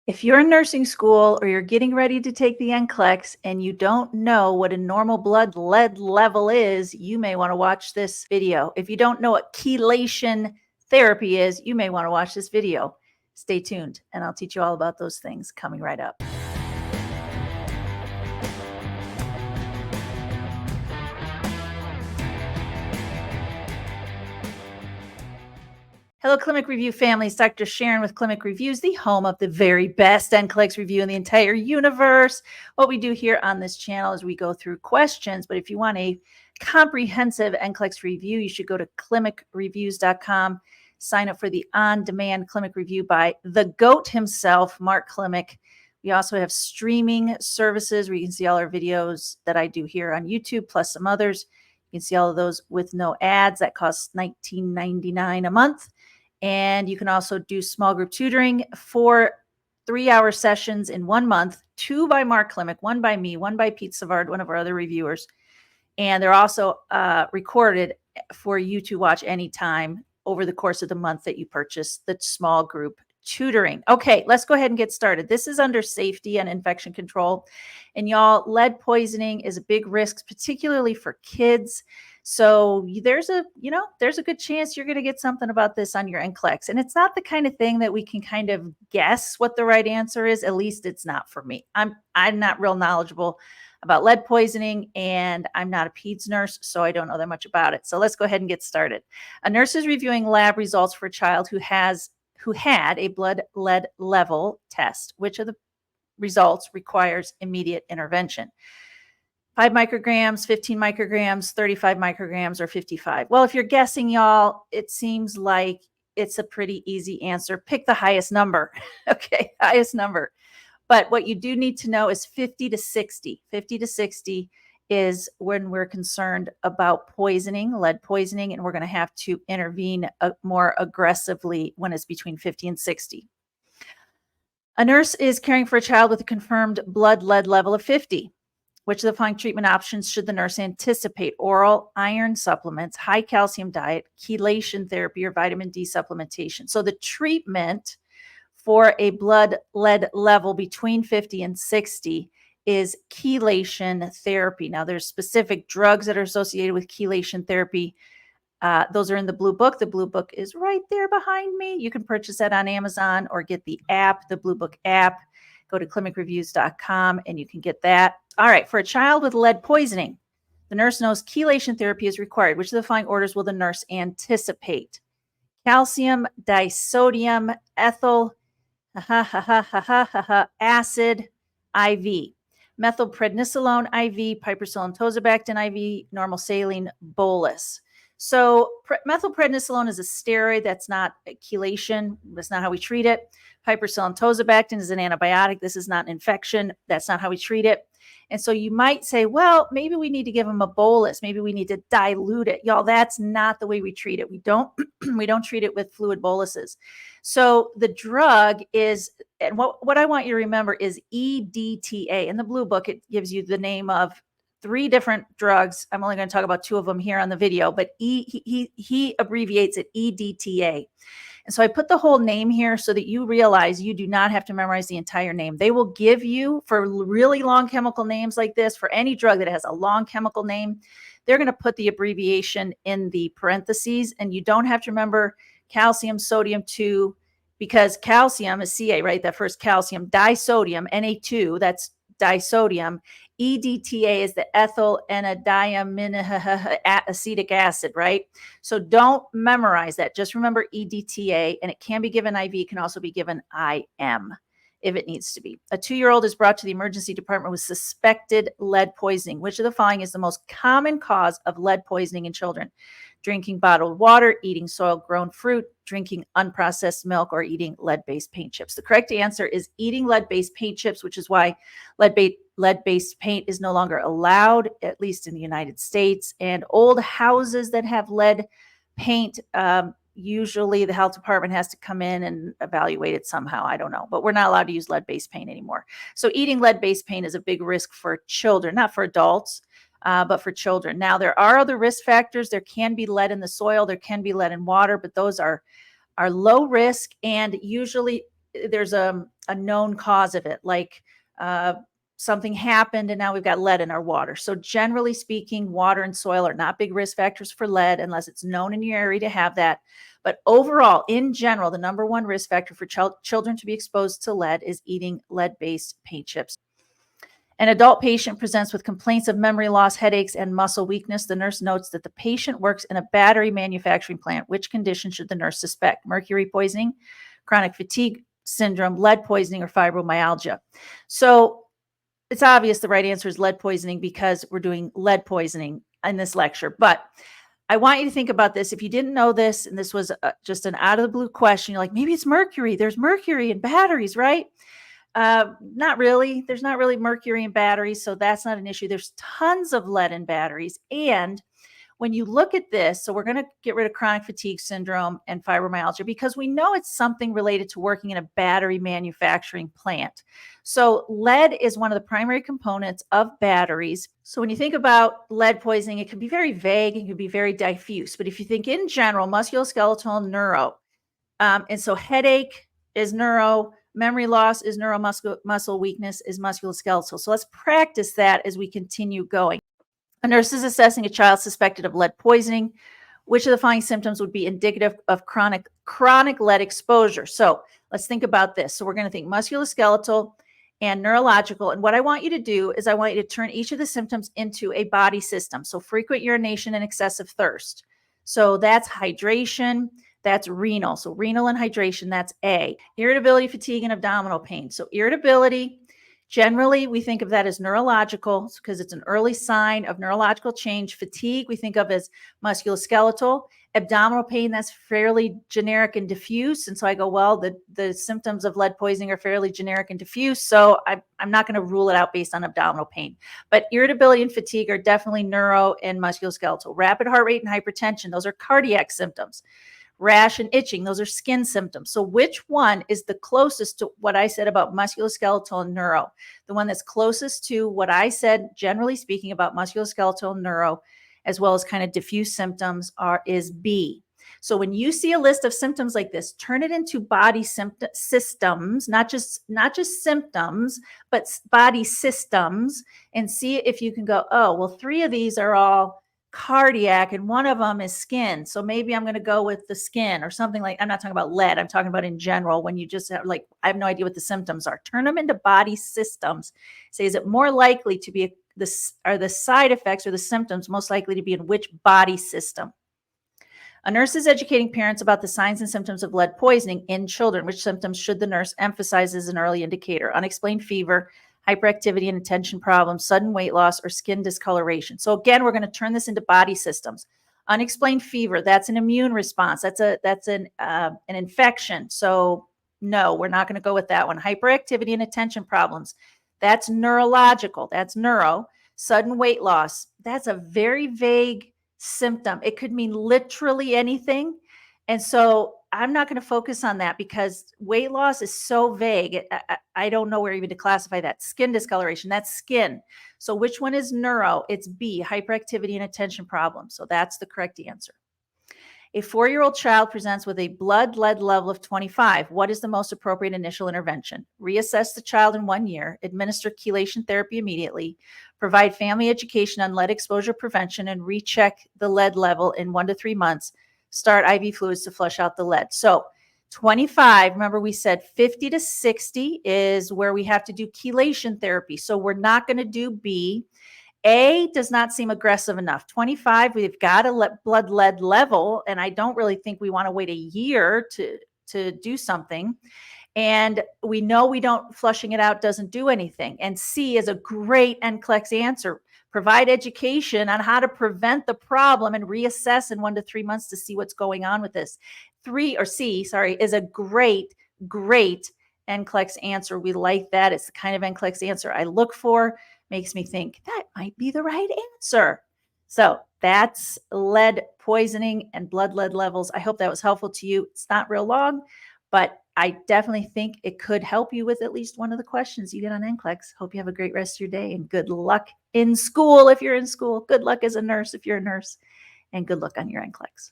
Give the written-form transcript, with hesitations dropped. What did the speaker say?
If you're in nursing school or you're getting ready to take the NCLEX and you don't know what a normal blood lead level is, you may want to watch this video. If you don't know what chelation therapy is, you may want to watch this video. Stay tuned, and I'll teach you all about those things coming right up. Hello, Clinic Review families. Dr. Sharon with Clinic Reviews, the home of the very best NCLEX review in the entire universe. What we do here on this channel is we go through questions, but if you want a comprehensive NCLEX review, you should go to clinicreviews.com, sign up for the on-demand Clinic Review by the GOAT himself, Mark Klimek. We also have streaming services where you can see all our videos that I do here on YouTube, plus some others. You can see all of those with no ads. That costs $19.99 a month. And you can also do small group tutoring for 3-hour sessions in 1 month, 2 by Mark Klimek, 1 by me, 1 by Pete Savard, one of our other reviewers. And they're also recorded for you to watch anytime over the course of the month that you purchase the small group tutoring. Okay, let's go ahead and get started. This is under safety and infection control. And y'all, lead poisoning is a big risk, particularly for kids. So there's a good chance you're going to get something about this on your NCLEX. And it's not the kind of thing that we can kind of guess what the right answer is. At least it's not for me. I'm not real knowledgeable about lead poisoning, and I'm not a peds nurse, so I don't know that much about it. So let's go ahead and get started. A nurse is reviewing lab results for a child who had a blood lead level test. Which of the results requires immediate intervention? 5 micrograms, 15 micrograms, 35 micrograms, or 55? Well, if you're guessing, y'all, it seems like it's a pretty easy answer. Pick the highest number. Okay, highest number. But what you do need to know is 50 to 60. 50 to 60 is when we're concerned about poisoning, lead poisoning, and we're going to have to intervene more aggressively when it's between 50 and 60. A nurse is caring for a child with a confirmed blood lead level of 50. Which of the following treatment options should the nurse anticipate? Oral iron supplements, high calcium diet, chelation therapy, or vitamin D supplementation. So the treatment for a blood lead level between 50 and 60 is chelation therapy. Now, there's specific drugs that are associated with chelation therapy. Those are in the Blue Book. The Blue Book is right there behind me. You can purchase that on Amazon or get the app, the Blue Book app. Go to clinicreviews.com and you can get that. All right, for a child with lead poisoning, the nurse knows chelation therapy is required. Which of the following orders will the nurse anticipate? Calcium, disodium, ethyl acid, IV. Methylprednisolone IV, piperacillin tazobactam IV, normal saline bolus. So methylprednisolone is a steroid. That's not chelation. That's not how we treat it. Piperacillin tazobactam is an antibiotic. This is not an infection. That's not how we treat it. And so you might say, well, maybe we need to give them a bolus. Maybe we need to dilute it. Y'all, that's not the way we treat it. We don't treat it with fluid boluses. So the drug is, and what I want you to remember is EDTA. In the Blue Book, it gives you the name of 3 different drugs. I'm only going to talk about 2 of them here on the video, but he abbreviates it EDTA. And so I put the whole name here so that you realize you do not have to memorize the entire name. They will give you, for really long chemical names like this, for any drug that has a long chemical name, they're going to put the abbreviation in the parentheses, and you don't have to remember calcium, sodium 2, because calcium is Ca, right? That first calcium, disodium, Na2, that's disodium. EDTA is the ethyl acetic acid, right? So don't memorize that. Just remember EDTA, and it can be given IV. It can also be given IM if it needs to be. A 2-year-old is brought to the emergency department with suspected lead poisoning. Which of the following is the most common cause of lead poisoning in children? Drinking bottled water, eating soil-grown fruit, drinking unprocessed milk, or eating lead-based paint chips. The correct answer is eating lead-based paint chips, which is why lead-based paint is no longer allowed, at least in the United States. And old houses that have lead paint, usually the health department has to come in and evaluate it somehow. I don't know, but we're not allowed to use lead-based paint anymore. So eating lead-based paint is a big risk for children, not for adults, but for children. Now, there are other risk factors. There can be lead in the soil. There can be lead in water, but those are low risk. And usually there's a a known cause of it, like something happened and now we've got lead in our water. So generally speaking, water and soil are not big risk factors for lead unless it's known in your area to have that. But overall, in general, the number one risk factor for children to be exposed to lead is eating lead-based paint chips. An adult patient presents with complaints of memory loss, headaches, and muscle weakness. The nurse notes that the patient works in a battery manufacturing plant. Which condition should the nurse suspect? Mercury poisoning, chronic fatigue syndrome, lead poisoning, or fibromyalgia? So it's obvious the right answer is lead poisoning because we're doing lead poisoning in this lecture. But I want you to think about this. If you didn't know this, and this was just an out of the blue question, you're like, maybe it's mercury. There's mercury in batteries, right? Not really. There's not really mercury in batteries, so that's not an issue. There's tons of lead in batteries. And when you look at this, so we're going to get rid of chronic fatigue syndrome and fibromyalgia because we know it's something related to working in a battery manufacturing plant. So lead is one of the primary components of batteries. So when you think about lead poisoning, it can be very vague, it can be very diffuse. But if you think in general, musculoskeletal, neuro, and so headache is neuro, memory loss is muscle weakness is musculoskeletal. So let's practice that as we continue going. A nurse is assessing a child suspected of lead poisoning. Which of the following symptoms would be indicative of chronic lead exposure? So let's think about this. So we're going to think musculoskeletal and neurological. And what I want you to do is I want you to turn each of the symptoms into a body system. So frequent urination and excessive thirst. So that's hydration. That's renal. So renal and hydration, that's A. Irritability, fatigue, and abdominal pain. So irritability, generally, we think of that as neurological because it's an early sign of neurological change. Fatigue, we think of as musculoskeletal. Abdominal pain, that's fairly generic and diffuse. And so I go, well, the symptoms of lead poisoning are fairly generic and diffuse. So I'm not going to rule it out based on abdominal pain. But irritability and fatigue are definitely neuro and musculoskeletal. Rapid heart rate and hypertension, those are cardiac symptoms. Rash and itching, those are skin symptoms. So which one is the closest to what I said about musculoskeletal and neuro? The one that's closest to what I said, generally speaking, about musculoskeletal and neuro, as well as kind of diffuse symptoms, is B. So when you see a list of symptoms like this, turn it into body systems, not just symptoms, but body systems, and see if you can go, oh, well, 3 of these are all cardiac and one of them is skin. So maybe I'm going to go with the skin or something. Like, I'm not talking about lead. I'm talking about in general, when you just have, like, I have no idea what the symptoms are. Turn them into body systems. Say, is it more likely to be are the side effects or the symptoms most likely to be in which body system? A nurse is educating parents about the signs and symptoms of lead poisoning in children. Which symptoms should the nurse emphasize as an early indicator? Unexplained fever, hyperactivity and attention problems, sudden weight loss, or skin discoloration. So again, we're going to turn this into body systems. Unexplained fever, that's an immune response. That's an infection. So no, we're not going to go with that one. Hyperactivity and attention problems, that's neurological. That's neuro. Sudden weight loss, that's a very vague symptom. It could mean literally anything. And so I'm not going to focus on that because weight loss is so vague. I don't know where even to classify that. Skin discoloration, that's skin. So which one is neuro? It's B, hyperactivity and attention problems. So that's the correct answer. A 4-year-old child presents with a blood lead level of 25. What is the most appropriate initial intervention? Reassess the child in 1 year, administer chelation therapy immediately, provide family education on lead exposure prevention, and recheck the lead level in 1 to 3 months. Start IV fluids to flush out the lead. So 25, remember we said 50 to 60 is where we have to do chelation therapy. So we're not going to do B. A does not seem aggressive enough. 25, we've got a blood lead level, and I don't really think we want to wait a year to do something. And we know flushing it out doesn't do anything. And C is a great NCLEX answer. Provide education on how to prevent the problem and reassess in 1 to 3 months to see what's going on with this. C is a great NCLEX answer. We like that. It's the kind of NCLEX answer I look for. Makes me think that might be the right answer. So that's lead poisoning and blood lead levels. I hope that was helpful to you. It's not real long, but I definitely think it could help you with at least one of the questions you get on NCLEX. Hope you have a great rest of your day and good luck in school if you're in school. Good luck as a nurse if you're a nurse, and good luck on your NCLEX.